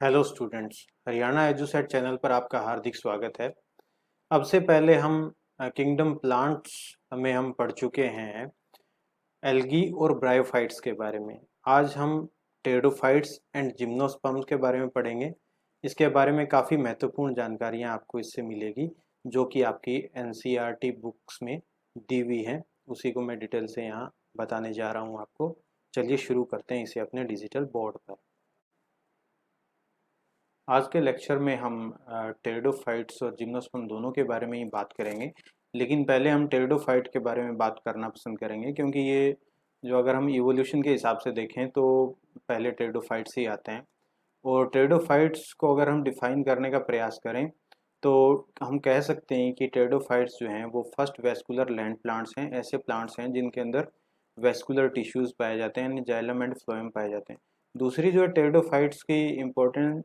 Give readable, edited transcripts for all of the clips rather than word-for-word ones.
Hello students, Haryana Edusat channel पर आपका हार्दिक स्वागत है। अब से पहले हम किंगडम प्लांट्स में हम पढ़ चुके हैं एल्गी और ब्रायोफाइट्स के बारे में। आज हम टेरिडोफाइट्स एंड जिम्नोस्पर्म्स के बारे में पढ़ेंगे। इसके बारे में काफ़ी महत्वपूर्ण जानकारियाँ आपको इससे मिलेगी, जो कि आपकी एनसीईआरटी बुक्स में दी हुई हैं। उसी को मैं डिटेल से यहाँ बताने जा रहा हूँ आपको। चलिए शुरू करते हैं इसे अपने डिजिटल बोर्ड पर। आज के लेक्चर में हम टेरिडोफाइट्स और जिम्नोस्पर्म दोनों के बारे में ही बात करेंगे। लेकिन पहले हम टेरिडोफाइट के बारे में बात करना पसंद करेंगे, क्योंकि ये जो अगर हम इवोल्यूशन के हिसाब से देखें तो पहले टेरिडोफाइट्स ही आते हैं। और टेरिडोफाइट्स को अगर हम डिफाइन करने का प्रयास करें तो हम कह सकते हैं कि टेरिडोफाइट्स जो हैं वो फर्स्ट वेस्कुलर लैंड प्लांट्स हैं। ऐसे प्लांट्स हैं जिनके अंदर वेस्कुलर टिश्यूज़ पाए जाते हैं, यानी जाइलम एंड फ्लोएम पाए जाते हैं। दूसरी जो है टेरिडोफाइट्स की इम्पोर्टेंट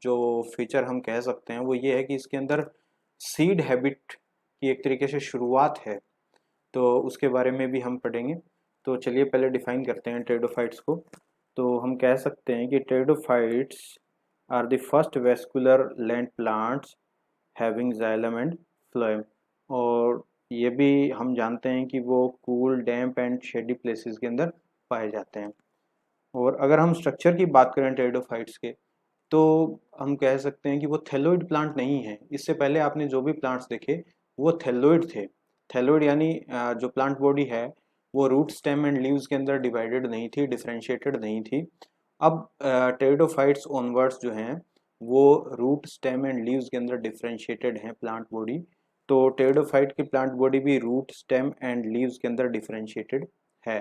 जो फीचर हम कह सकते हैं वो ये है कि इसके अंदर सीड हैबिट की एक तरीके से शुरुआत है, तो उसके बारे में भी हम पढ़ेंगे। तो चलिए पहले डिफाइन करते हैं टेरिडोफाइट्स को। तो हम कह सकते हैं कि pteridophytes are the first vascular land plants having xylem and phloem. और ये भी हम जानते हैं कि वो cool, damp and shady places के अंदर पाए जाते हैं। और अगर हम स्ट्रक्चर की बात करें टेरिडोफाइट्स के, तो हम कह सकते हैं कि वो थैलोइड प्लांट नहीं है। इससे पहले आपने जो भी प्लांट्स देखे वो थैलोइड थे। थैलोइड यानी जो प्लांट बॉडी है वो रूट, स्टेम एंड लीव्स के अंदर डिवाइडेड नहीं थी, डिफरेंशिएटेड नहीं थी। अब टेरिडोफाइट्स ऑनवर्ड्स जो हैं वो रूट, स्टेम एंड लीव्स के अंदर डिफरेंशिएटेड हैं प्लांट बॉडी। तो टेरिडोफाइट की प्लांट बॉडी भी रूट, स्टेम एंड लीव्स के अंदर डिफरेंशिएटेड है।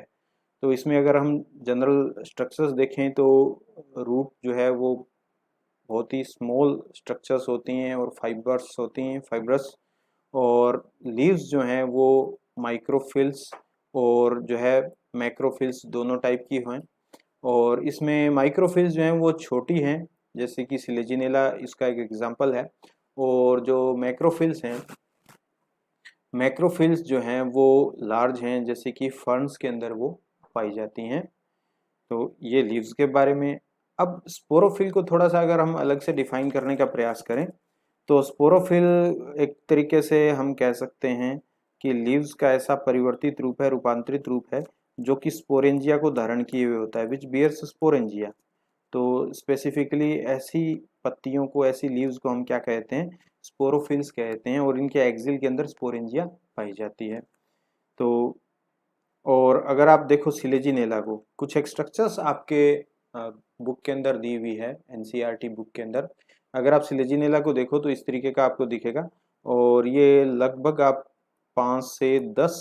तो इसमें अगर हम जनरल स्ट्रक्चर्स देखें तो रूट जो है वो बहुत ही स्मॉल स्ट्रक्चर्स होती हैं और फाइबर्स होती हैं, फाइब्रस। और लीव्स जो हैं वो माइक्रोफिल्स और जो है मैक्रोफिल्स दोनों टाइप की हैं। और इसमें माइक्रोफिल्स जो हैं वो छोटी हैं, जैसे कि सिलेजिनेला इसका एक एग्जांपल है। और जो मैक्रोफिल्स हैं, मैक्रोफिल्स जो हैं वो लार्ज हैं, जैसे कि फर्न्स के अंदर वो पाई जाती हैं। तो ये लीव्स के बारे में। अब स्पोरोफिल को थोड़ा सा अगर हम अलग से डिफाइन करने का प्रयास करें तो स्पोरोफिल एक तरीके से हम कह सकते हैं कि लीव्स का ऐसा परिवर्तित रूप है, रूपांतरित रूप है, जो कि स्पोरेंजिया को धारण किए हुए होता है, विच बियर्स स्पोरेंजिया। तो स्पेसिफिकली ऐसी पत्तियों को, ऐसी लीव्स को हम क्या कहते हैं? स्पोरोफिल्स कहते हैं। और इनके एक्सिल के अंदर स्पोरेंजिया पाई जाती है। तो और अगर आप देखो सिलेजिनेला को, कुछ एक स्ट्रक्चर्स आपके बुक के अंदर दी हुई है, एनसीईआरटी बुक के अंदर। अगर आप सिलेजिनेला को देखो तो इस तरीके का आपको दिखेगा। और ये लगभग आप 5 से 10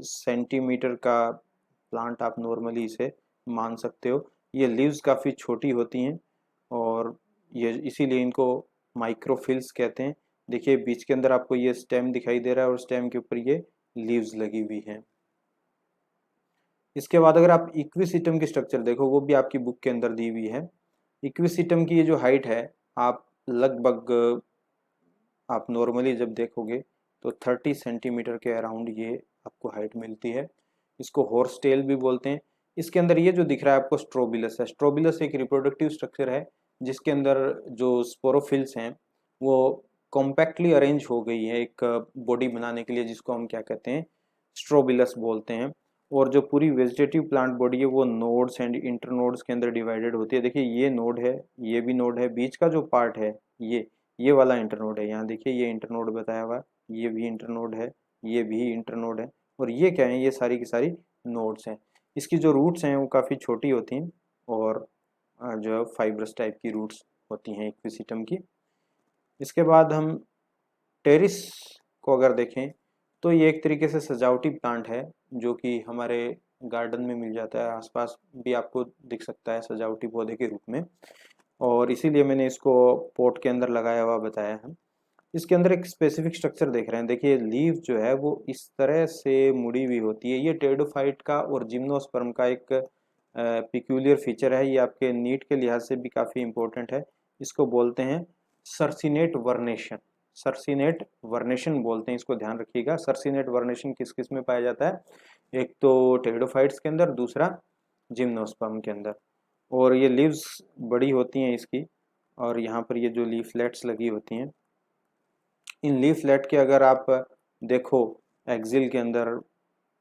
सेंटीमीटर का प्लांट आप नॉर्मली इसे मान सकते हो। ये लीव्स काफ़ी छोटी होती हैं और ये इसीलिए इनको माइक्रोफिल्स कहते हैं। देखिए बीच के अंदर आपको ये स्टेम दिखाई दे रहा है और स्टेम के ऊपर ये लीव्स लगी हुई हैं। इसके बाद अगर आप इक्विसिटम की स्ट्रक्चर देखो, वो भी आपकी बुक के अंदर दी हुई है। इक्विसिटम की ये जो हाइट है, आप लगभग आप नॉर्मली जब देखोगे तो 30 सेंटीमीटर के अराउंड ये आपको हाइट मिलती है। इसको हॉर्स टेल भी बोलते हैं। इसके अंदर ये जो दिख रहा है आपको स्ट्रोबिलस है। स्ट्रोबिलस एक रिप्रोडक्टिव स्ट्रक्चर है जिसके अंदर जो स्पोरोफिल्स हैं वो कॉम्पैक्टली अरेंज हो गई है एक बॉडी बनाने के लिए, जिसको हम क्या कहते हैं? स्ट्रोबिलस बोलते हैं। और जो पूरी वेजिटेटिव प्लांट बॉडी है वो नोड्स एंड इंटरनोड्स के अंदर डिवाइडेड होती है। देखिए ये नोड है, ये भी नोड है, बीच का जो पार्ट है ये वाला इंटरनोड है। यहाँ देखिए ये इंटरनोड बताया हुआ है, ये भी इंटरनोड है, ये भी इंटरनोड है। और ये क्या है? ये सारी की सारी नोड्स हैं। इसकी जो रूट्स हैं वो काफ़ी छोटी होती हैं और जो फाइब्रस टाइप की रूट्स होती हैं इक्विसिटम की। इसके बाद हम टेरिस को अगर देखें तो ये एक तरीके से सजावटी प्लांट है, जो कि हमारे गार्डन में मिल जाता है, आसपास भी आपको दिख सकता है सजावटी पौधे के रूप में। और इसीलिए मैंने इसको पॉट के अंदर लगाया हुआ बताया है। इसके अंदर एक स्पेसिफिक स्ट्रक्चर देख रहे हैं, देखिए लीव जो है वो इस तरह से मुड़ी हुई होती है। ये टेरिडोफाइट का और जिम्नोस्पर्म का एक पिक्यूलियर फीचर है। ये आपके नीट के लिहाज से भी काफ़ी इंपॉर्टेंट है। इसको बोलते हैं सर्सिनेट वर्नेशन। सर्सिनेट वर्नेशन बोलते हैं, इसको ध्यान रखिएगा। सर्सिनेट वर्नेशन किस किस में पाया जाता है? एक तो टेरिडोफाइट्स के अंदर, दूसरा जिम्नोस्पर्म के अंदर। और ये लीव्स बड़ी होती हैं इसकी, और यहाँ पर ये जो लीफलेट्स लगी होती हैं, इन लीफलेट के अगर आप देखो एक्सिल के अंदर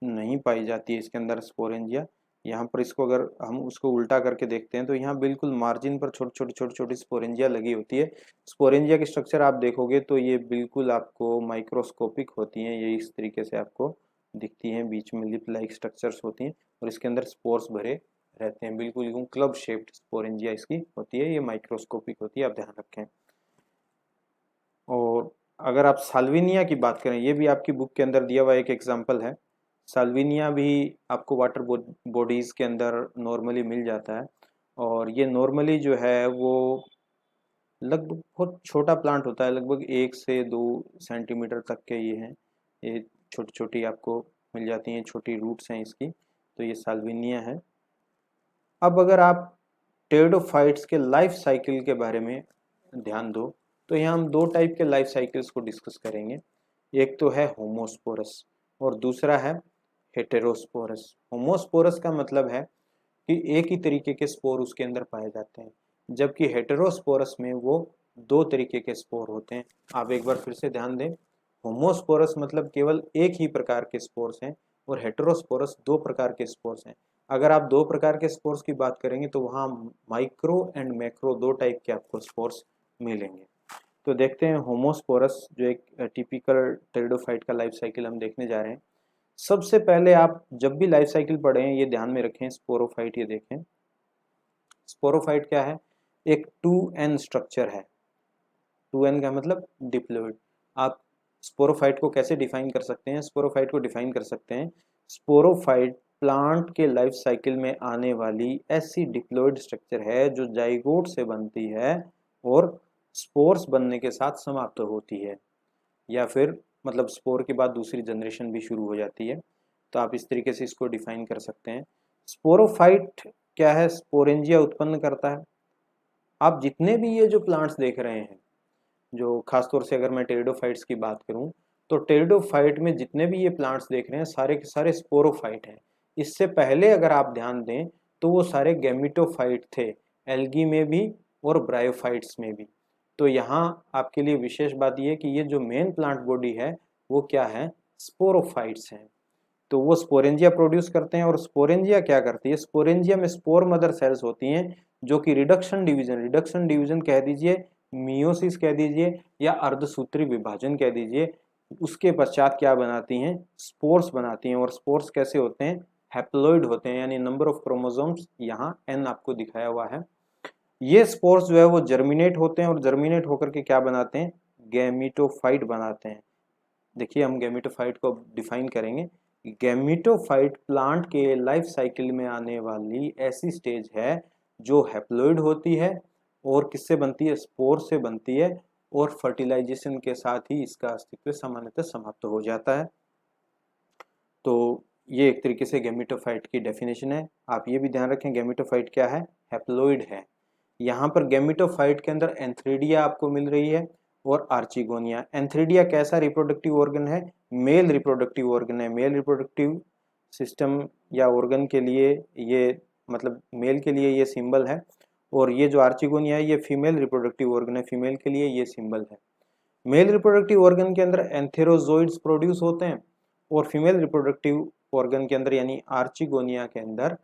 नहीं पाई जाती है इसके अंदर स्पोरेंजिया। यहाँ पर इसको अगर हम उसको उल्टा करके देखते हैं तो यहाँ बिल्कुल मार्जिन पर छोटी छोटी स्पोरेंजिया लगी होती है। स्पोरेंजिया की स्ट्रक्चर आप देखोगे तो ये बिल्कुल आपको माइक्रोस्कोपिक होती हैं, ये इस तरीके से आपको दिखती हैं, बीच में लिप लाइक स्ट्रक्चर्स होती हैं और इसके अंदर स्पोर्स भरे रहते हैं। बिल्कुल यूं क्लब शेप्ड स्पोरेंजिया इसकी होती है, ये माइक्रोस्कोपिक होती है, आप ध्यान रखें। और अगर आप साल्विनिया की बात करें, ये भी आपकी बुक के अंदर दिया हुआ एक एग्जाम्पल है। साल्विनिया भी आपको वाटर बॉडीज़ के अंदर नॉर्मली मिल जाता है, और ये नॉर्मली जो है वो लगभग बहुत छोटा प्लांट होता है, लगभग 1 से 2 सेंटीमीटर तक के ये हैं। ये छोटी छोटी आपको मिल जाती हैं, छोटी रूट्स हैं इसकी, तो ये साल्विनिया है। अब अगर आप टेरिडोफाइट्स के लाइफ साइकिल के बारे में ध्यान दो तो यहाँ हम 2 टाइप के लाइफ साइकिल्स को डिस्कस करेंगे। एक तो है होमोस्पोरस और दूसरा है हेटेरोस्पोरस। होमोस्पोरस का मतलब है कि एक ही तरीके के स्पोर उसके अंदर पाए जाते हैं, जबकि हेटेरोस्पोरस में वो 2 तरीके के स्पोर होते हैं। आप एक बार फिर से ध्यान दें, होमोस्पोरस मतलब केवल एक ही प्रकार के स्पोर्स हैं और हेटेरोस्पोरस 2 प्रकार के स्पोर्स हैं। अगर आप 2 प्रकार के स्पोर्स की बात करेंगे तो वहाँ माइक्रो एंड मैक्रो 2 टाइप के आपको स्पोर्स मिलेंगे। तो देखते हैं होमोस्पोरस, जो एक टिपिकल टेरिडोफाइट का लाइफ साइकिल हम देखने जा रहे हैं। सबसे पहले आप जब भी लाइफ साइकिल पढ़ें ये ध्यान में रखें, स्पोरोफाइट ये देखें। स्पोरोफाइट क्या है? एक 2n स्ट्रक्चर है। 2n का मतलब डिप्लॉइड। आप स्पोरोफाइट को कैसे डिफाइन कर सकते हैं? स्पोरोफाइट को डिफाइन कर सकते हैं, स्पोरोफाइट प्लांट के लाइफ साइकिल में आने वाली ऐसी डिप्लॉइड स्ट्रक्चर है जो जाइगोट से बनती है और स्पोर्स बनने के साथ समाप्त होती है, या फिर मतलब स्पोर के बाद दूसरी जनरेशन भी शुरू हो जाती है। तो आप इस तरीके से इसको डिफाइन कर सकते हैं। स्पोरोफाइट क्या है? स्पोरेंजिया उत्पन्न करता है। आप जितने भी ये जो प्लांट्स देख रहे हैं, जो खासतौर से अगर मैं टेरिडोफाइट्स की बात करूं तो टेरिडोफाइट में जितने भी ये प्लांट्स देख रहे हैं सारे के सारे स्पोरोफाइट हैं। इससे पहले अगर आप ध्यान दें तो वो सारे गैमिटोफाइट थे, एल्गी में भी और ब्रायोफाइट्स में भी। तो यहाँ आपके लिए विशेष बात यह है कि ये जो मेन प्लांट बॉडी है वो क्या है? स्पोरोफाइट्स हैं। तो वो स्पोरेंजिया प्रोड्यूस करते हैं, और स्पोरेंजिया क्या करती है? स्पोरेंजिया में स्पोर मदर सेल्स होती हैं जो कि रिडक्शन डिवीजन कह दीजिए, मियोसिस कह दीजिए, या अर्धसूत्री विभाजन कह दीजिए, उसके पश्चात क्या बनाती हैं? स्पोर्स बनाती हैं। और स्पोर्स कैसे होते हैं? हैप्लॉइड होते हैं, यानी नंबर ऑफ क्रोमोसोम्स यहाँ n आपको दिखाया हुआ है। ये स्पोर्स जो है वो जर्मिनेट होते हैं, और जर्मिनेट होकर के क्या बनाते हैं? गैमिटोफाइट बनाते हैं। देखिए हम गैमिटोफाइट को डिफाइन करेंगे। गैमिटोफाइट प्लांट के लाइफ साइकिल में आने वाली ऐसी स्टेज है जो हैप्लॉइड होती है और किससे बनती है? स्पोर से बनती है, और फर्टिलाइजेशन के साथ ही इसका अस्तित्व सामान्यतः समाप्त हो जाता है। तो ये एक तरीके से गैमिटोफाइट की डेफिनेशन है। आप ये भी ध्यान रखें, गैमिटोफाइट क्या है? हैप्लॉइड है। यहाँ पर गैमिटोफाइट के अंदर एंथ्रेडिया आपको मिल रही है और आर्चिगोनिया। एंथ्रेडिया कैसा रिप्रोडक्टिव ऑर्गन है? मेल रिप्रोडक्टिव ऑर्गन है। मेल रिप्रोडक्टिव सिस्टम या ऑर्गन के लिए ये, मतलब मेल के लिए ये सिंबल है, और ये जो आर्चिगोनिया है ये फीमेल रिप्रोडक्टिव ऑर्गन है, फीमेल के लिए ये सिंबल है। मेल रिप्रोडक्टिव ऑर्गन के अंदर एंथेरोजोइड्स प्रोड्यूस होते हैं, और फीमेल रिप्रोडक्टिव ऑर्गन के अंदर यानी आर्चिगोनिया के अंदर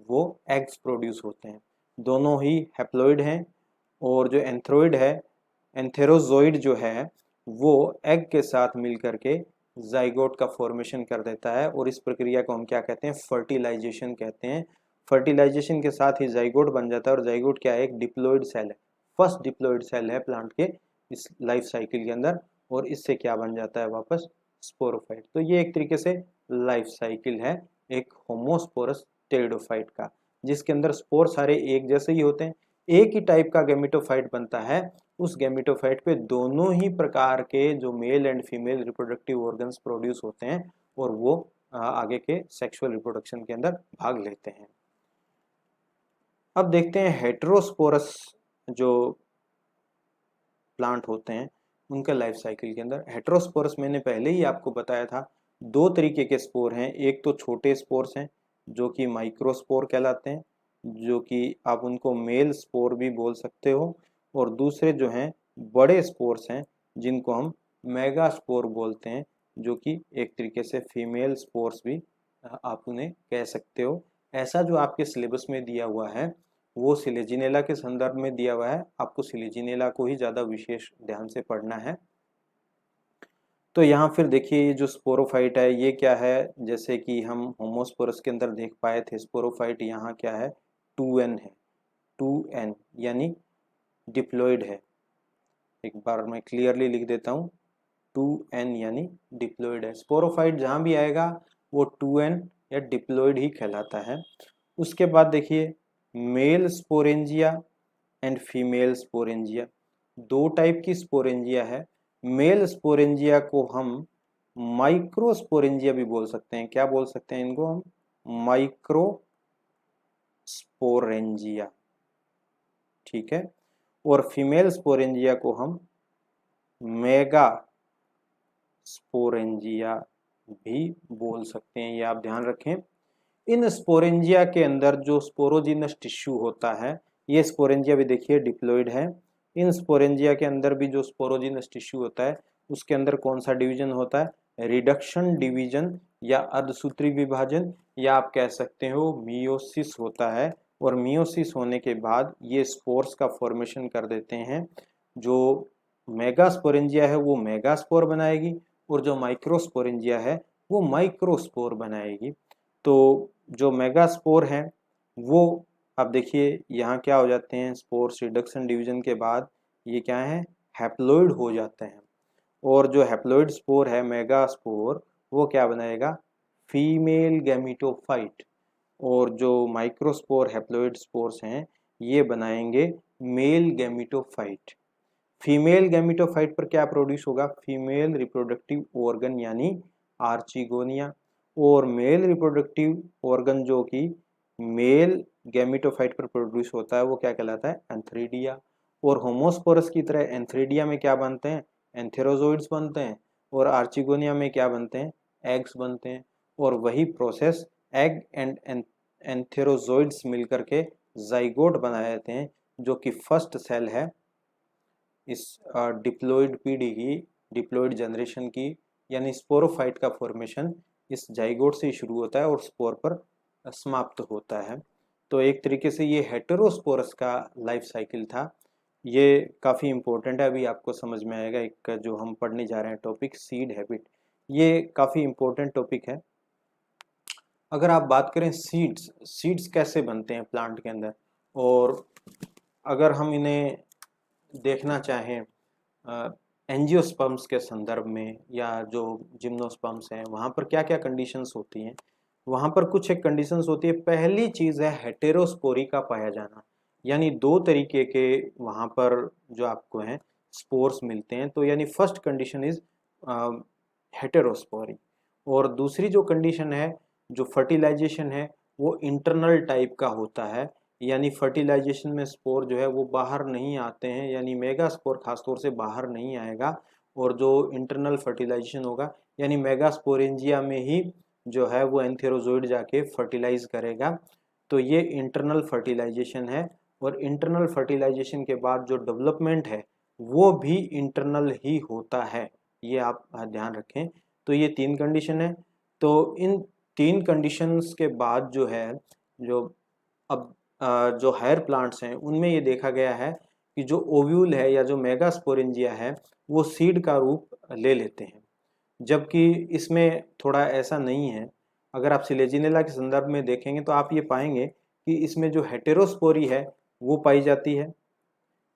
वो एग्स प्रोड्यूस होते हैं। दोनों ही हैप्लॉइड हैं, और जो एंथ्रोइड है, एंथेरोजोइड जो है वो एग के साथ मिलकर के जाइगोट का फॉर्मेशन कर देता है, और इस प्रक्रिया को हम क्या कहते हैं? फर्टिलाइजेशन कहते हैं। फर्टिलाइजेशन के साथ ही जाइगोट बन जाता है, और जाइगोट क्या है? एक डिप्लॉइड सेल है, फर्स्ट डिप्लॉइड सेल है प्लांट के इस लाइफ साइकिल के अंदर, और इससे क्या बन जाता है? वापस स्पोरोफाइट। तो ये एक तरीके से लाइफ साइकिल है एक होमोस्पोरस टेरिडोफाइट का, जिसके अंदर स्पोर सारे एक जैसे ही होते हैं, एक ही टाइप का गैमिटोफाइट बनता है। उस गैमिटोफाइट पे दोनों ही प्रकार के जो male and female reproductive organs produce होते हैं, और वो आगे के सेक्सुअल रिप्रोडक्शन के अंदर भाग लेते हैं। अब देखते हैं हेटेरोस्पोरस जो प्लांट होते हैं उनका लाइफ साइकिल के अंदर। हेटेरोस्पोरस मैंने पहले ही आपको बताया था, 2 तरीके के स्पोर हैं। एक तो छोटे स्पोर्स हैं जो कि माइक्रोस्पोर कहलाते हैं, जो कि आप उनको मेल स्पोर भी बोल सकते हो, और दूसरे जो हैं बड़े स्पोर्स हैं जिनको हम मेगा स्पोर बोलते हैं, जो कि एक तरीके से फीमेल स्पोर्स भी आप उन्हें कह सकते हो। ऐसा जो आपके सिलेबस में दिया हुआ है वो सिलेजिनेला के संदर्भ में दिया हुआ है, आपको सिलेजिनेला को ही ज़्यादा विशेष ध्यान से पढ़ना है। तो यहाँ फिर देखिए ये जो स्पोरोफाइट है ये क्या है, जैसे कि हम होमोस्पोरस के अंदर देख पाए थे स्पोरोफाइट, यहाँ क्या है 2n है, 2n यानी डिप्लॉयड है। एक बार मैं क्लियरली लिख देता हूँ, 2n यानी डिप्लॉयड है। स्पोरोफाइट जहाँ भी आएगा वो 2n या डिप्लॉयड ही कहलाता है। उसके बाद देखिए male sporangia and female sporangia, दो टाइप की स्पोरेंजिया है। मेल स्पोरेंजिया को हम माइक्रोस्पोरेंजिया भी बोल सकते हैं। क्या बोल सकते हैं इनको हम? माइक्रोस्पोरेंजिया, ठीक है। और फीमेल स्पोरेंजिया को हम मेगा स्पोरेंजिया भी बोल सकते हैं, ये आप ध्यान रखें। इन स्पोरेंजिया के अंदर जो स्पोरोजिनस टिश्यू होता है, ये स्पोरेंजिया भी देखिए डिप्लॉयड है। इन स्पोरेंजिया के अंदर भी जो स्पोरोजिनस टिश्यू होता है उसके अंदर कौन सा डिवीजन होता है? रिडक्शन डिवीजन या अर्धसूत्री विभाजन, या आप कह सकते हो मियोसिस होता है। और मियोसिस होने के बाद ये स्पोर्स का फॉर्मेशन कर देते हैं। जो मेगास्पोरेंजिया है वो मेगास्पोर बनाएगी, और जो माइक्रोस्पोरेंजिया है वो माइक्रोस्पोर बनाएगी। तो जो मेगास्पोर हैं वो अब देखिए यहाँ क्या हो जाते हैं, स्पोर्स रिडक्शन डिवीजन के बाद ये क्या है, हैप्लॉइड हो जाते हैं। और जो हैप्लॉइड स्पोर है मेगास्पोर वो क्या बनाएगा, फीमेल गैमीटोफाइट। और जो माइक्रोस्पोर हैप्लॉइड स्पोर्स हैं ये बनाएंगे मेल गैमीटोफाइट। फीमेल गैमीटोफाइट पर क्या प्रोड्यूस होगा? फीमेल रिप्रोडक्टिव ऑर्गन यानी आर्चिगोनिया। और मेल रिप्रोडक्टिव ऑर्गन जो कि मेल गैमीटोफाइट पर प्रोड्यूस होता है वो क्या कहलाता है? एंथ्रीडिया। और होमोस्पोरस की तरह एंथ्रीडिया में क्या बनते हैं? एंथेरोजोइड्स बनते हैं। और आर्चिगोनिया में क्या बनते हैं? एग्स बनते हैं। और वही प्रोसेस एग एंड एंथेरोजोइड्स मिलकर के जाइगोट बनाए जाते हैं, जो कि फर्स्ट सेल है इस डिप्लॉयड पीढ़ी की, डिप्लॉयड जनरेशन की, यानी स्पोरोफाइट का फॉर्मेशन इस जाइगोट से शुरू होता है और स्पोर पर समाप्त होता है। तो एक तरीके से ये हेटेरोस्पोरस का लाइफ साइकिल था। ये काफ़ी इम्पोर्टेंट है, अभी आपको समझ में आएगा। एक जो हम पढ़ने जा रहे हैं टॉपिक सीड हैबिट, ये काफ़ी इम्पोर्टेंट टॉपिक है। अगर आप बात करें सीड्स, सीड्स कैसे बनते हैं प्लांट के अंदर, और अगर हम इन्हें देखना चाहें एंजियोस्पर्म्स के संदर्भ में, या जो जिम्नोस्पर्म्स हैं वहाँ पर क्या क्या कंडीशंस होती हैं, वहाँ पर कुछ एक कंडीशंस होती है। पहली चीज़ है हेटेरोस्पोरी का पाया जाना, यानी दो तरीके के वहाँ पर जो आपको हैं स्पोर्स मिलते हैं। तो यानी फर्स्ट कंडीशन इज हेटेरोस्पोरी। और दूसरी जो कंडीशन है, जो फर्टिलाइजेशन है, वो इंटरनल टाइप का होता है, यानी फर्टिलाइजेशन में स्पोर जो है वो बाहर नहीं आते हैं, यानी मेगा स्पोर खासतौर से बाहर नहीं आएगा। और जो इंटरनल फर्टिलाइजेशन होगा, यानी मेगास्पोरेंजिया में ही जो है वो एंथेरोजोइड जाके फर्टिलाइज करेगा। तो ये इंटरनल फर्टिलाइजेशन है। और इंटरनल फर्टिलाइजेशन के बाद जो डेवलपमेंट है वो भी इंटरनल ही होता है, ये आप ध्यान रखें। तो ये तीन कंडीशन है। तो इन तीन कंडीशंस के बाद जो है, जो अब जो हायर प्लांट्स हैं उनमें ये देखा गया है कि जो ओव्यूल है या जो मेगास्पोरेंजिया है वो सीड का रूप ले लेते हैं, जबकि इसमें थोड़ा ऐसा नहीं है। अगर आप सिलेजिनेला के संदर्भ में देखेंगे तो आप ये पाएंगे कि इसमें जो हेटेरोस्पोरी है वो पाई जाती है,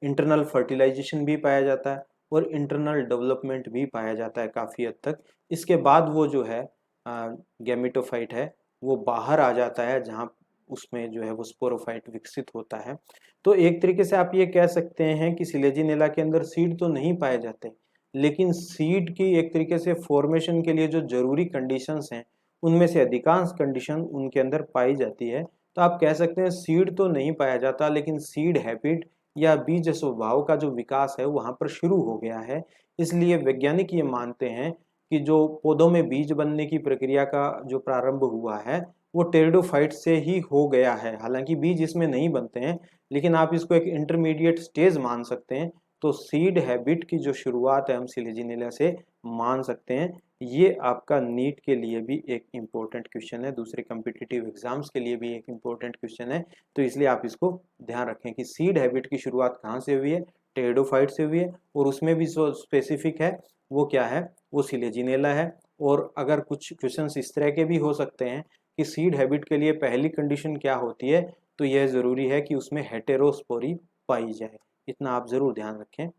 इंटरनल फर्टिलाइजेशन भी पाया जाता है, और इंटरनल डेवलपमेंट भी पाया जाता है काफ़ी हद तक। इसके बाद वो जो है गैमेटोफाइट है वो बाहर आ जाता है, जहाँ उसमें जो है वो स्पोरोफाइट विकसित होता है। तो एक तरीके से आप ये कह सकते हैं कि सिलेजिनेला के अंदर सीड तो नहीं पाए जाते, लेकिन सीड की एक तरीके से फॉर्मेशन के लिए जो जरूरी कंडीशंस हैं उनमें से अधिकांश कंडीशन उनके अंदर पाई जाती है। तो आप कह सकते हैं सीड तो नहीं पाया जाता, लेकिन सीड हैबिट या बीज स्वभाव का जो विकास है वहाँ पर शुरू हो गया है। इसलिए वैज्ञानिक ये मानते हैं कि जो पौधों में बीज बनने की प्रक्रिया का जो प्रारंभ हुआ है वो टेरिडोफाइट से ही हो गया है। हालांकि बीज इसमें नहीं बनते हैं, लेकिन आप इसको एक इंटरमीडिएट स्टेज मान सकते हैं। तो सीड हैबिट की जो शुरुआत है हम सिलेजिनेला से मान सकते हैं। ये आपका नीट के लिए भी एक इम्पोर्टेंट क्वेश्चन है, दूसरे कम्पिटिटिव एग्जाम्स के लिए भी एक इम्पोर्टेंट क्वेश्चन है। तो इसलिए आप इसको ध्यान रखें कि सीड हैबिट की शुरुआत कहाँ से हुई है, टेरिडोफाइट से हुई है, और उसमें भी जो स्पेसिफिक है वो क्या है, वो सिलेजिनेला है। और अगर कुछ क्वेश्चंस इस तरह के भी हो सकते हैं कि सीड हैबिट के लिए पहली कंडीशन क्या होती है, तो यह जरूरी है कि उसमें हेटेरोस्पोरी पाई जाए, इतना आप जरूर ध्यान रखें।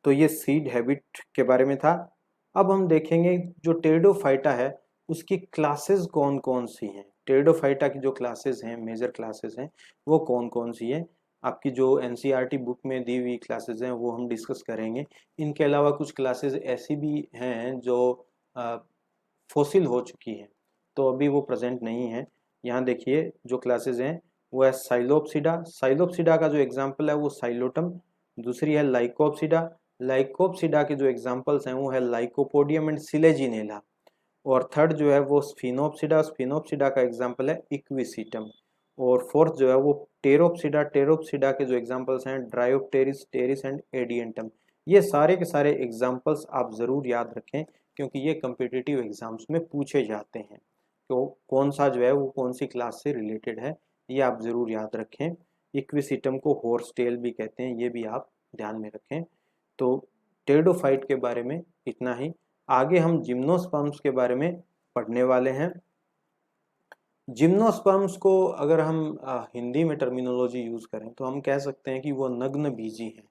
तो ये सीड हैबिट के बारे में था। अब हम देखेंगे जो टेरिडोफाइटा है उसकी क्लासेस कौन कौन सी हैं। टेरिडोफाइटा की जो क्लासेस हैं, मेजर क्लासेस हैं, वो कौन कौन सी हैं। आपकी जो एनसीईआरटी बुक में दी हुई क्लासेस हैं वो हम डिस्कस करेंगे। इनके अलावा कुछ क्लासेस ऐसी भी हैं जो फॉसिल हो चुकी हैं, तो अभी वो प्रेजेंट नहीं है। यहाँ देखिए जो क्लासेस हैं वो है साइलोप्सिडा। साइलोप्सिडा का जो एग्जाम्पल है वो साइलोटम। दूसरी है लाइकोप्सिडा। लाइकोप्सिडा के जो एग्जाम्पल्स हैं वो है लाइकोपोडियम एंड सिलेजिनेला। और थर्ड जो है वो स्फिनोप्सिडा। स्फिनोप्सिडा का एग्जाम्पल है इक्विसिटम। और फोर्थ जो है वो टेरोप्सिडा। टेरोप्सिडा के जो एग्जाम्पल्स हैं ड्रायोप्टेरिस, टेरिस एंड एडियंटम। ये सारे के सारे एग्जाम्पल्स आप जरूर याद रखें, क्योंकि ये कम्पिटिटिव एग्जाम्स में पूछे जाते हैं। तो कौन सा जो है वो कौन सी क्लास से रिलेटेड है, ये आप जरूर याद रखें। इक्विसिटम को हॉर्स टेल भी कहते हैं, ये भी आप ध्यान में रखें। तो टेरिडोफाइट के बारे में इतना ही। आगे हम जिम्नोस्पर्म्स के बारे में पढ़ने वाले हैं। जिम्नोस्पर्म्स को अगर हम हिंदी में टर्मिनोलॉजी यूज करें तो हम कह सकते हैं कि वो नग्न बीजी हैं।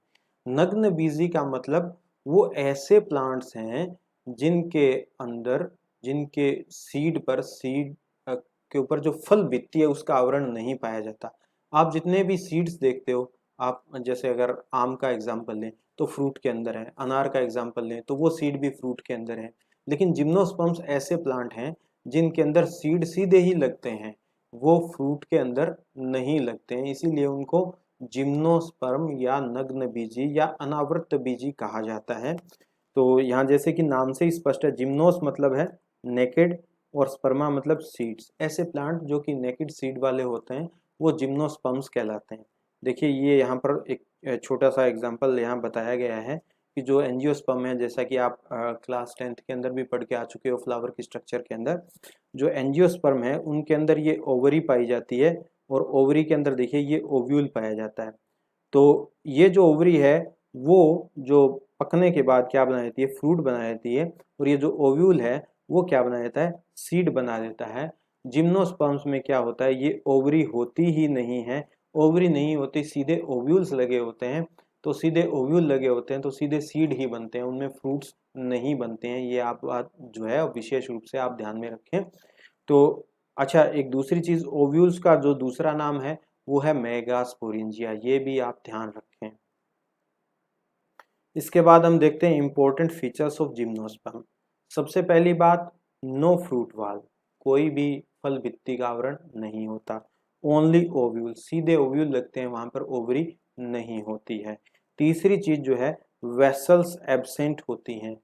नग्न बीजी का मतलब वो ऐसे प्लांट्स हैं जिनके अंदर, जिनके सीड पर, सीड के ऊपर जो फल बिकती है उसका आवरण नहीं पाया जाता। आप जितने भी सीड्स देखते हो, आप जैसे अगर आम का एग्जाम्पल लें तो फ्रूट के अंदर है, अनार का एग्जाम्पल लें तो वो सीड भी फ्रूट के अंदर है। लेकिन जिम्नोस्पर्म्स ऐसे प्लांट हैं जिनके अंदर सीड सीधे ही लगते हैं, वो फ्रूट के अंदर नहीं लगते हैं, इसीलिए उनको जिम्नोस्पर्म या नग्न बीजी या अनावृत बीजी कहा जाता है। तो यहाँ जैसे कि नाम से ही स्पष्ट है, जिम्नोस मतलब है नेकेड और स्पर्मा मतलब सीड्स। ऐसे प्लांट जो कि नेकेड सीड वाले होते हैं वो जिम्नोस्पर्म्स कहलाते हैं। देखिए ये यहाँ पर एक छोटा सा एग्जांपल यहाँ बताया गया है कि जो एंजियोस्पर्म है, जैसा कि आप क्लास 10th के अंदर भी पढ़ के आ चुके हो फ्लावर के स्ट्रक्चर के अंदर, जो एंजियोस्पर्म है उनके अंदर ये ओवरी पाई जाती है, और ओवरी के अंदर देखिए ये ओव्यूल पाया जाता है। तो ये जो ओवरी है वो जो पकने के बाद क्या बना देती है, फ्रूट बना देती है, और ये जो ओव्यूल है वो क्या बना देता है, सीड बना देता है। जिम्नोस्पर्म्स में क्या होता है, ये ओवरी होती ही नहीं है। ओवरी नहीं होती, सीधे ओव्यूल्स लगे होते हैं। तो सीधे ओव्यूल लगे होते हैं तो सीधे सीड ही बनते हैं, उनमें फ्रूट्स नहीं बनते हैं। ये आप बात जो है विशेष रूप से आप ध्यान में रखें। तो अच्छा, एक दूसरी चीज, ओव्यूल्स का जो दूसरा नाम है वो है मेगास्पोरेंजिया, ये भी आप ध्यान रखें। इसके बाद हम देखते हैं इंपॉर्टेंट फीचर्स ऑफ जिम्नोस्पर्म। सबसे पहली बात, नो फ्रूट वाल, कोई भी फल भित्ति का आवरण नहीं होता। ओनली ओव्यूल, सीधे ओव्यूल लगते हैं, वहां पर ओवरी नहीं होती है। तीसरी चीज जो है, वेसल्स एब्सेंट होती हैं।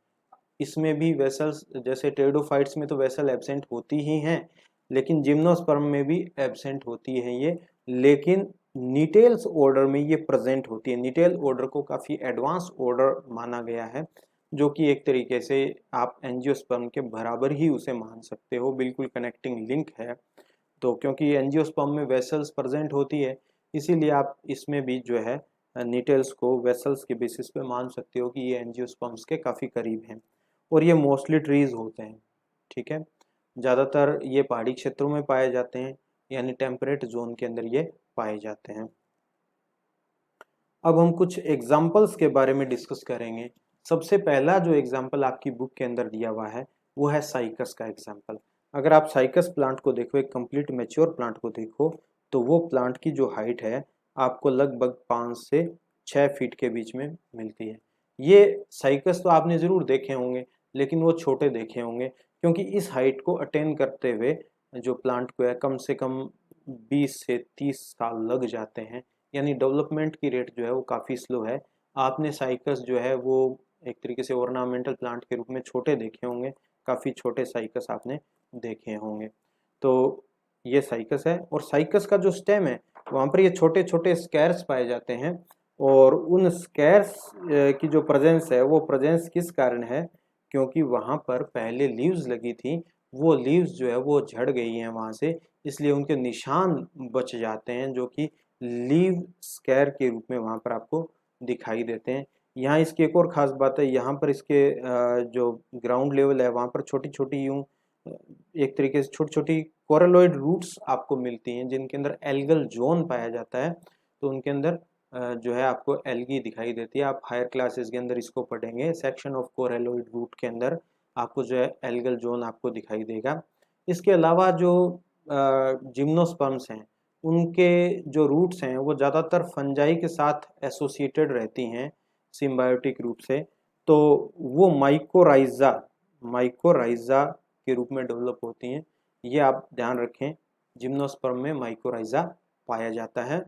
इसमें भी वेसल्स, जैसे टेरिडोफाइट्स में तो वेसल एब्सेंट होती ही हैं, लेकिन जिम्नोस्पर्म में भी एब्सेंट होती है ये। लेकिन निटेल्स ऑर्डर में ये प्रेजेंट होती है। निटेल ऑर्डर को काफी एडवांस ऑर्डर माना गया है, जो कि एक तरीके से आप एंजियोस्पर्म के बराबर ही उसे मान सकते हो, बिल्कुल कनेक्टिंग लिंक है। तो क्योंकि एंजियोस्पर्म में वेसल्स प्रेजेंट होती है, इसीलिए आप इसमें भी जो है निटेल्स को वेसल्स के बेसिस पे मान सकते हो कि ये एंजियोस्पर्म्स के काफी करीब हैं। और ये मोस्टली ट्रीज होते हैं, ठीक है। ज़्यादातर ये पहाड़ी क्षेत्रों में पाए जाते हैं, यानी टेम्परेट जोन के अंदर ये पाए जाते हैं। अब हम कुछ एग्जाम्पल्स के बारे में डिस्कस करेंगे। सबसे पहला जो एग्जाम्पल आपकी बुक के अंदर दिया हुआ है वो है साइकस का एग्जाम्पल। अगर आप साइकस प्लांट को देखो, एक कंप्लीट मेच्योर प्लांट को देखो, तो वो प्लांट की जो हाइट है आपको लगभग 5 से 6 फीट के बीच में मिलती है। ये साइकस तो आपने जरूर देखे होंगे, लेकिन वो छोटे देखे होंगे, क्योंकि इस हाइट को अटेन करते हुए जो प्लांट को है कम से कम 20 से 30 साल लग जाते हैं। यानी डेवलपमेंट की रेट जो है वो काफ़ी स्लो है। आपने साइकस जो है वो एक तरीके से ऑर्नामेंटल प्लांट के रूप में छोटे देखे होंगे, काफ़ी छोटे साइकस आपने देखे होंगे। तो ये साइकस है, और साइकस का जो स्टेम है वहाँ पर ये छोटे छोटे स्कैर्स पाए जाते हैं, और उन स्कैर्स की जो प्रेजेंस है वो प्रेजेंस किस कारण है, क्योंकि वहाँ पर पहले लीव्स लगी थी, वो लीव्स जो है वो झड़ गई हैं वहाँ से, इसलिए उनके निशान बच जाते हैं जो कि लीव स्कैर के रूप में वहाँ पर आपको दिखाई देते हैं। यहाँ इसकी एक और ख़ास बात है, यहाँ पर इसके जो ग्राउंड लेवल है वहाँ पर छोटी छोटी यूँ एक तरीके से छोटी छोटी कोरलोइड रूट्स आपको मिलती हैं, जिनके अंदर एल्गल जोन पाया जाता है। तो उनके अंदर जो है आपको एल्गी दिखाई देती है। आप हायर क्लासेस के अंदर इसको पढ़ेंगे, सेक्शन ऑफ कोरलोइड रूट के अंदर आपको जो है एल्गल जोन आपको दिखाई देगा। इसके अलावा जो जिम्नोस्पर्म्स हैं उनके जो रूट्स हैं वो ज़्यादातर फंजाई के साथ एसोसिएटेड रहती हैं सिम्बायोटिक रूप से, तो वो माइकोराइजा माइकोराइजा के रूप में डेवलप होती हैं। ये आप ध्यान रखें, जिम्नोस्पर्म में माइकोराइजा पाया जाता है।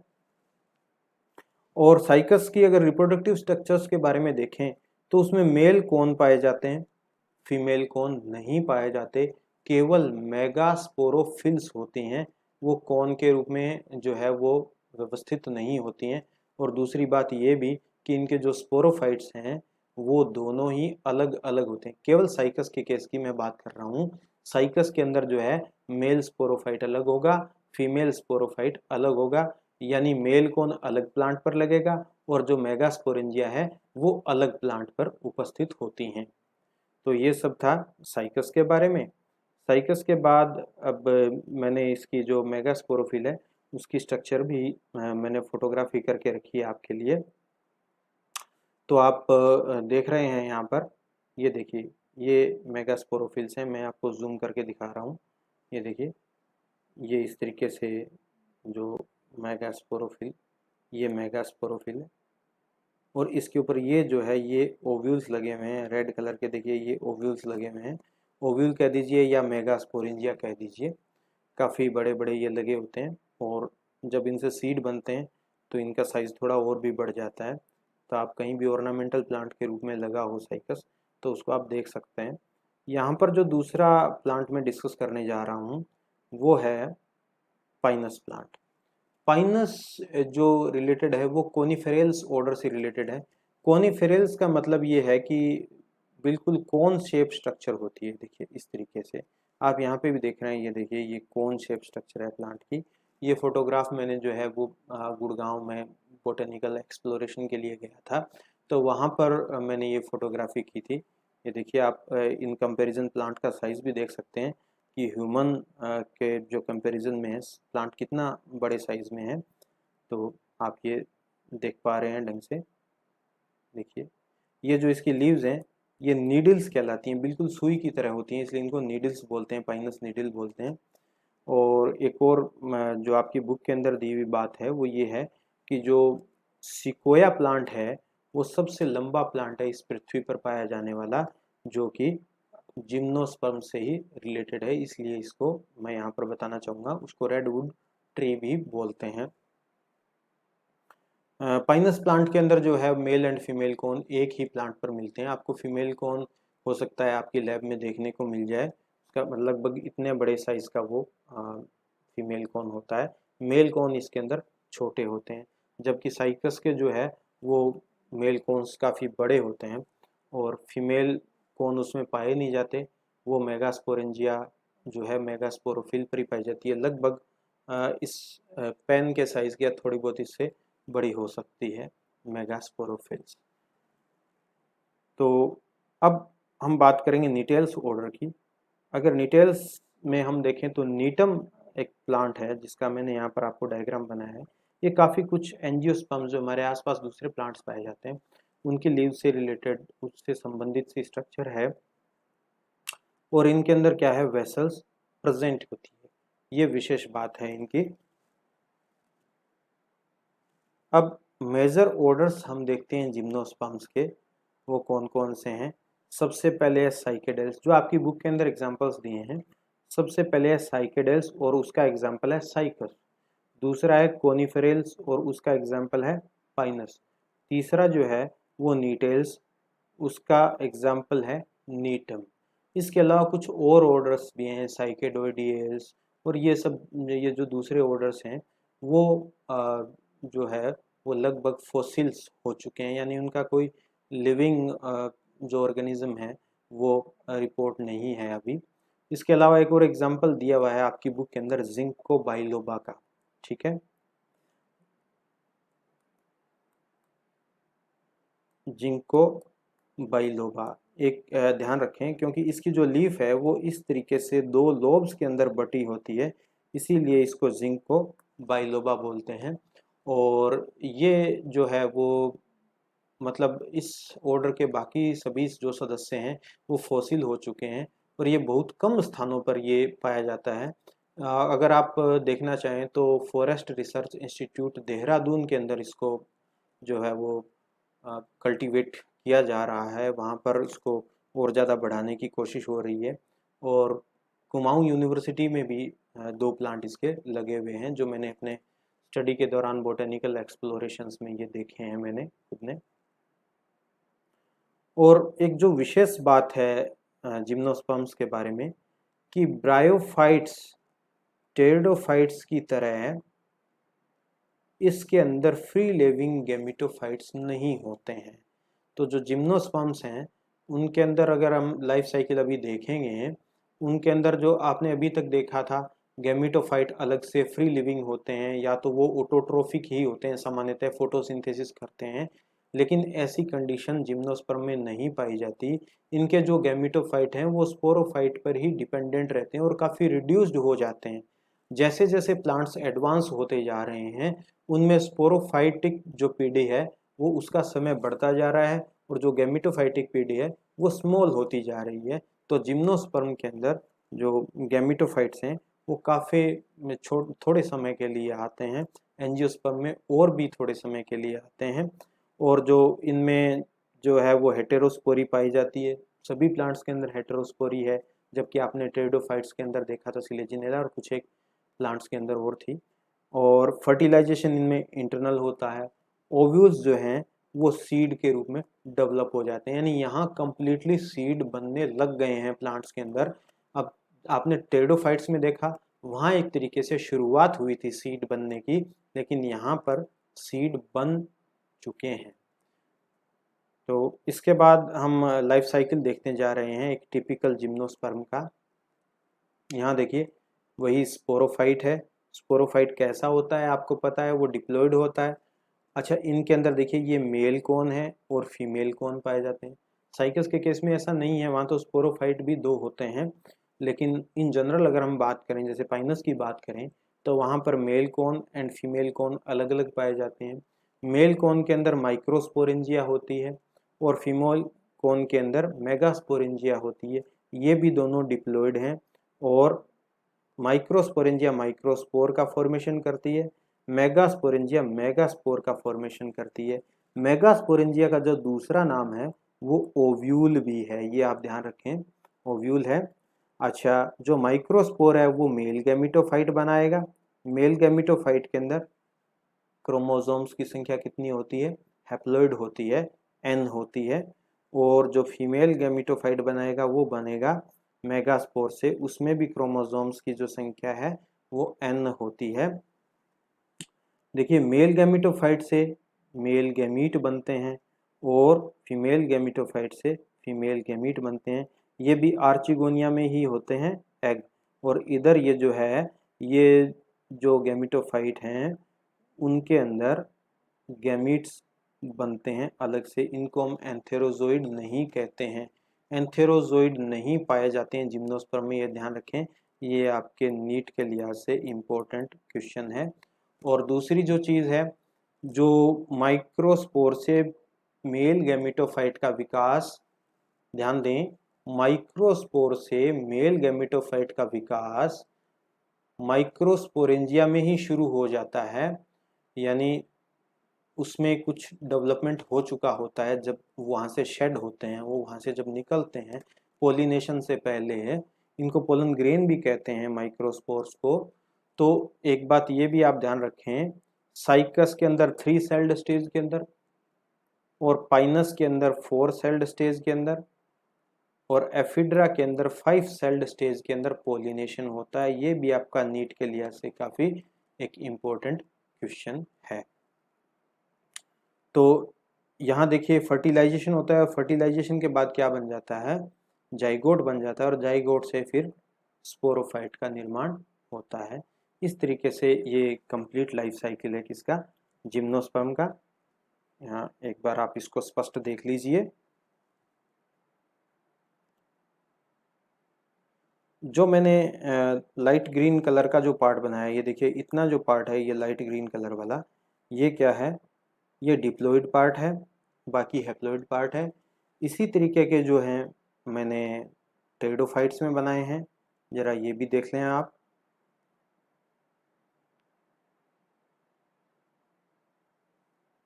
और साइकस की अगर रिप्रोडक्टिव स्ट्रक्चर्स के बारे में देखें तो उसमें मेल कौन पाए जाते हैं, फीमेल कौन नहीं पाए जाते, केवल मेगास्पोरोफिल्स होती हैं, वो कौन के रूप में जो है वो व्यवस्थित नहीं होती हैं। और दूसरी बात ये भी कि इनके जो स्पोरोफाइट्स हैं वो दोनों ही अलग अलग होते हैं। केवल साइकस के केस की मैं बात कर रहा हूँ। साइकस के अंदर जो है मेल स्पोरोफाइट अलग होगा, फीमेल स्पोरोफाइट अलग होगा, यानी मेल कौन अलग प्लांट पर लगेगा और जो मेगास्पोरेंजिया है वो अलग प्लांट पर उपस्थित होती हैं। तो ये सब था साइकस के बारे में। साइकस के बाद अब मैंने इसकी जो मेगास्पोरोफिल है उसकी स्ट्रक्चर भी मैंने फोटोग्राफी करके रखी है आपके लिए। तो आप देख रहे हैं यहाँ पर, ये देखिए ये मेगास्पोरोफिल्स हैं, मैं आपको जूम करके दिखा रहा हूँ। ये देखिए, ये इस तरीके से जो मेगास्पोरोफिल, ये मेगास्पोरोफिल है, और इसके ऊपर ये जो है ये ओव्यूल्स लगे हुए हैं रेड कलर के, देखिए ये ओव्यूल्स लगे हुए हैं। ओव्यूल कह दीजिए या मेगास्पोरेंजिया कह दीजिए, काफ़ी बड़े बड़े ये लगे होते हैं, और जब इनसे सीड बनते हैं तो इनका साइज़ थोड़ा और भी बढ़ जाता है। तो आप कहीं भी ऑर्नामेंटल प्लांट के रूप में लगा हो साइकस तो उसको आप देख सकते हैं। यहाँ पर जो दूसरा प्लांट मैं डिस्कस करने जा रहा हूँ वो है पाइनस प्लांट। पाइनस जो रिलेटेड है वो कोनिफेरल्स ऑर्डर से रिलेटेड है। कोनिफेरल्स का मतलब ये है कि बिल्कुल कोन शेप स्ट्रक्चर होती है। देखिए इस तरीके से आप यहाँ पे भी देख रहे हैं, ये देखिए ये कोन शेप स्ट्रक्चर है प्लांट की। ये फोटोग्राफ मैंने जो है वो गुड़गांव में बोटेनिकल एक्सप्लोरेशन के लिए गया था, तो वहाँ पर मैंने ये फोटोग्राफी की थी। ये देखिए आप इन कंपैरिजन प्लांट का साइज भी देख सकते हैं कि ह्यूमन के जो कंपैरिजन में है प्लांट कितना बड़े साइज में है। तो आप ये देख पा रहे हैं ढंग से। देखिए ये जो इसकी लीव्स हैं ये नीडल्स कहलाती हैं, बिल्कुल सुई की तरह होती हैं, इसलिए इनको नीडल्स बोलते हैं, पाइनस नीडल बोलते हैं। और एक और जो आपकी बुक के अंदर दी हुई बात है वो ये है कि जो सिकोया प्लांट है वो सबसे लंबा प्लांट है इस पृथ्वी पर पाया जाने वाला, जो कि जिम्नोस्पर्म से ही रिलेटेड है, इसलिए इसको मैं यहाँ पर बताना चाहूँगा। उसको रेडवुड ट्री भी बोलते हैं। पाइनस प्लांट के अंदर जो है मेल एंड फीमेल कोन एक ही प्लांट पर मिलते हैं। आपको फीमेल कोन हो सकता है आपकी लैब में देखने को मिल जाए, उसका लगभग इतने बड़े साइज का वो फीमेल कोन होता है। मेल कोन इसके अंदर छोटे होते हैं, जबकि साइकस के जो है वो मेल कोन्स काफ़ी बड़े होते हैं और फीमेल कोन उसमें पाए नहीं जाते। वो मेगास्पोरेंजिया जो है मेगास्पोरोफिल पर ही पाई जाती है, लगभग इस पेन के साइज की या थोड़ी बहुत इससे बड़ी हो सकती है मेगास्पोरोफिल्स। तो अब हम बात करेंगे निटेल्स ऑर्डर की। अगर निटेल्स में हम देखें तो नीटम एक प्लांट है जिसका मैंने यहाँ पर आपको डायग्राम बनाया है। ये काफ़ी कुछ एंजियोस्पर्म्स जो हमारे आसपास दूसरे प्लांट्स पाए जाते हैं उनकी लीव से रिलेटेड उससे संबंधित सी स्ट्रक्चर है, और इनके अंदर क्या है वेसल्स प्रेजेंट होती है, ये विशेष बात है इनकी। अब मेजर ऑर्डर्स हम देखते हैं जिम्नोस्पर्म्स के, वो कौन कौन से हैं। सबसे पहले है साइकेडेल्स, जो आपकी बुक के अंदर एग्जांपल्स दिए हैं। सबसे पहले है साइकेडेल्स और उसका एग्जांपल है साइकस। दूसरा है कोनिफेरल्स और उसका एग्जांपल है पाइनस। तीसरा जो है वो नीटेल्स, उसका एग्जांपल है नीटम। इसके अलावा कुछ और ऑर्डर्स भी हैं, साइकेडोइडियल्स, और ये जो दूसरे ऑर्डर्स हैं वो जो है वो लगभग फॉसिल्स हो चुके हैं, यानी उनका कोई लिविंग जो ऑर्गेनिज्म है वो रिपोर्ट नहीं है अभी। इसके अलावा एक और एग्जांपल दिया हुआ है आपकी बुक के अंदर जिंको बाइलोबा का, ठीक है। जिंको बाइलोबा एक ध्यान रखें, क्योंकि इसकी जो लीफ है वो इस तरीके से दो लोब्स के अंदर बटी होती है, इसीलिए इसको जिंको बाइलोबा बोलते हैं। और ये जो है वो मतलब इस ऑर्डर के बाकी सभी जो सदस्य हैं वो फॉसिल हो चुके हैं और ये बहुत कम स्थानों पर ये पाया जाता है। अगर आप देखना चाहें तो फॉरेस्ट रिसर्च इंस्टीट्यूट देहरादून के अंदर इसको जो है वो कल्टीवेट किया जा रहा है, वहाँ पर इसको और ज़्यादा बढ़ाने की कोशिश हो रही है। और कुमाऊं यूनिवर्सिटी में भी 2 प्लांट इसके लगे हुए हैं, जो मैंने अपने स्टडी के दौरान बोटेनिकल एक्सप्लोरेशंस में ये देखे हैं मैंने खुद ने। और एक जो विशेष बात है जिम्नोस्पर्म्स के बारे में कि ब्रायोफाइट्स टेरिडोफाइट्स की तरह इसके अंदर फ्री लिविंग गैमेटोफाइट्स नहीं होते हैं। तो जो जिम्नोस्पर्म्स हैं उनके अंदर अगर हम लाइफ साइकिल अभी देखेंगे, उनके अंदर जो आपने अभी तक देखा था गैमेटोफाइट अलग से फ्री लिविंग होते हैं, या तो वो ऑटोट्रोफिक ही होते हैं, सामान्यतः फोटोसिंथेसिस करते हैं, लेकिन ऐसी कंडीशन जिम्नोस्पर्म में नहीं पाई जाती। इनके जो गैमेटोफाइट हैं वो स्पोरोफाइट पर ही डिपेंडेंट रहते हैं और काफ़ी रिड्यूस्ड हो जाते हैं। जैसे जैसे प्लांट्स एडवांस होते जा रहे हैं उनमें स्पोरोफाइटिक जो पीढ़ी है वो उसका समय बढ़ता जा रहा है और जो गैमेटोफाइटिक पीढ़ी है वो स्मॉल होती जा रही है। तो जिम्नोस्पर्म के अंदर जो गैमेटोफाइट्स हैं वो काफ़ी थोड़े समय के लिए आते हैं, एंजियोस्पर्म में और भी थोड़े समय के लिए आते हैं। और जो इनमें जो है वो हेटेरोस्पोरी पाई जाती है, सभी प्लांट्स के अंदर हेटेरोस्पोरी है, जबकि आपने टेरिडोफाइट्स के अंदर देखा था सिलेजिनेला और कुछ एक प्लांट्स के अंदर और थी। और फर्टिलाइजेशन इनमें इंटरनल होता है। ओव्यूल्स जो हैं वो सीड के रूप में डेवलप हो जाते हैं, यानी यहाँ कंप्लीटली सीड बनने लग गए हैं प्लांट्स के अंदर। अब आपने टेरिडोफाइट्स में देखा वहाँ एक तरीके से शुरुआत हुई थी सीड बनने की, लेकिन यहाँ पर सीड बन चुके हैं। तो इसके बाद हम लाइफ साइकिल देखने जा रहे हैं एक टिपिकल जिम्नोस्पर्म का। यहाँ देखिए वही स्पोरोफाइट है। स्पोरोफाइट कैसा होता है आपको पता है, वो डिप्लॉयड होता है। अच्छा, इनके अंदर देखिए ये मेल कौन है और फीमेल कौन पाए जाते हैं। साइकस के केस में ऐसा नहीं है, वहाँ तो स्पोरोफाइट भी 2 होते हैं, लेकिन इन जनरल अगर हम बात करें, जैसे पाइनस की बात करें, तो वहाँ पर मेल कौन एंड फीमेल कौन अलग अलग पाए जाते हैं। मेल कौन के अंदर माइक्रोस्पोरेंजिया होती है और फीमेल कौन के अंदर मेगास्पोरेंजिया होती है। ये भी दोनों डिप्लॉयड हैं और माइक्रोस्पोरेंजिया माइक्रोस्पोर का फॉर्मेशन करती है, मेगास्पोरेंजिया मेगास्पोर का फॉर्मेशन करती है। मेगास्पोरेंजिया का जो दूसरा नाम है वो ओव्यूल भी है, ये आप ध्यान रखें, ओव्यूल है। अच्छा, जो माइक्रोस्पोर है वो मेल गैमेटोफाइट बनाएगा। मेल गैमेटोफाइट के अंदर क्रोमोसोम्स की संख्या कितनी होती है, हैप्लॉइड होती है, n होती है। और जो फीमेल गैमेटोफाइट बनाएगा वो बनेगा मेगास्पोर से, उसमें भी क्रोमोसोम्स की जो संख्या है वो n होती है। देखिए मेल गैमेटोफाइट से मेल गैमीट बनते हैं और फीमेल गैमेटोफाइट से फीमेल गैमीट बनते हैं। ये भी आर्चिगोनिया में ही होते हैं एग। और इधर ये जो है ये जो गैमेटोफाइट हैं उनके अंदर गैमीट्स बनते हैं अलग से, इनको हम एंथेरोजोइड नहीं कहते हैं। एंथेरोजोइड नहीं पाए जाते हैं जिम्नोस्पर्म में, ये ध्यान रखें, ये आपके नीट के लिहाज से इम्पोर्टेंट क्वेश्चन है। और दूसरी जो चीज़ है, जो माइक्रोस्पोर से मेल गैमेटोफाइट का विकास, ध्यान दें, माइक्रोस्पोर से मेल गैमेटोफाइट का विकास माइक्रोस्पोरेंजिया में ही शुरू हो जाता है, यानी उसमें कुछ डेवलपमेंट हो चुका होता है। जब वहाँ से शेड होते हैं, वो वहाँ से जब निकलते हैं पोलिनेशन से पहले, इनको पोलन ग्रेन भी कहते हैं माइक्रोस्पोर्स को। तो एक बात ये भी आप ध्यान रखें, साइकस के अंदर 3 सेल्ड स्टेज के अंदर और पाइनस के अंदर 4 सेल्ड स्टेज के अंदर और एफिड्रा के अंदर 5 सेल्ड स्टेज के अंदर पोलिनेशन होता है। ये भी आपका नीट के लिहाज से काफ़ी एक इम्पोर्टेंट क्वेश्चन है। तो यहाँ देखिए फर्टिलाइजेशन होता है, फर्टिलाइजेशन के बाद क्या बन जाता है, जाइगोट बन जाता है, और जाइगोट से फिर स्पोरोफाइट का निर्माण होता है। इस तरीके से ये कंप्लीट लाइफ साइकिल है किसका, जिम्नोस्पर्म का। यहाँ एक बार आप इसको स्पष्ट देख लीजिए। जो मैंने लाइट ग्रीन कलर का जो पार्ट बनाया है, ये देखिए इतना जो पार्ट है ये लाइट ग्रीन कलर वाला, ये क्या है, ये डिप्लॉइड पार्ट है, बाकी हैप्लॉइड पार्ट है। इसी तरीके के जो हैं मैंने टेरिडोफाइट्स में बनाए हैं, ज़रा ये भी देख लें आप।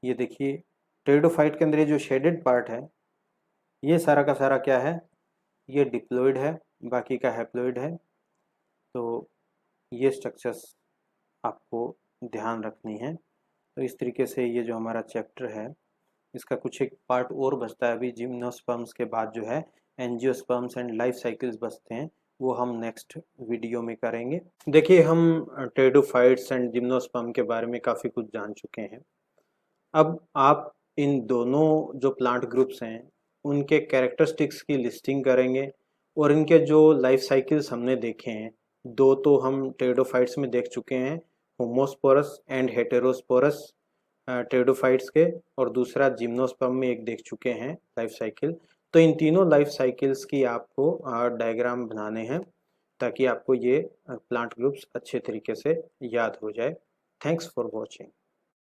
ये देखिए टेरिडोफाइट के अंदर ये जो शेडेड पार्ट है, ये सारा का सारा क्या है, ये डिप्लॉइड है, बाकी का हैप्लॉइड है। तो ये स्ट्रक्चर्स आपको ध्यान रखनी है। तो इस तरीके से ये जो हमारा चैप्टर है, इसका कुछ एक पार्ट और बचता है अभी। जिम्नोस्पर्म्स के बाद जो है एंजियोस्पर्म्स एंड लाइफ साइकिल्स बचते हैं, वो हम नेक्स्ट वीडियो में करेंगे। देखिए हम टेरिडोफाइट्स एंड जिम्नोस्पर्म के बारे में काफ़ी कुछ जान चुके हैं। अब आप इन दोनों जो प्लांट ग्रुप्स हैं उनके कैरेक्टरिस्टिक्स की लिस्टिंग करेंगे, और इनके जो लाइफ साइकिल्स हमने देखे हैं, दो तो हम टेरिडोफाइट्स में देख चुके हैं, होमोस्पोरस एंड हेटेरोस्पोरस टेरिडोफाइट्स के, और दूसरा जिम्नोस्पर्म में एक देख चुके हैं लाइफ साइकिल। तो इन तीनों लाइफ साइकिल्स की आपको डायग्राम बनाने हैं, ताकि आपको ये प्लांट ग्रुप्स अच्छे तरीके से याद हो जाए। Thanks for watching.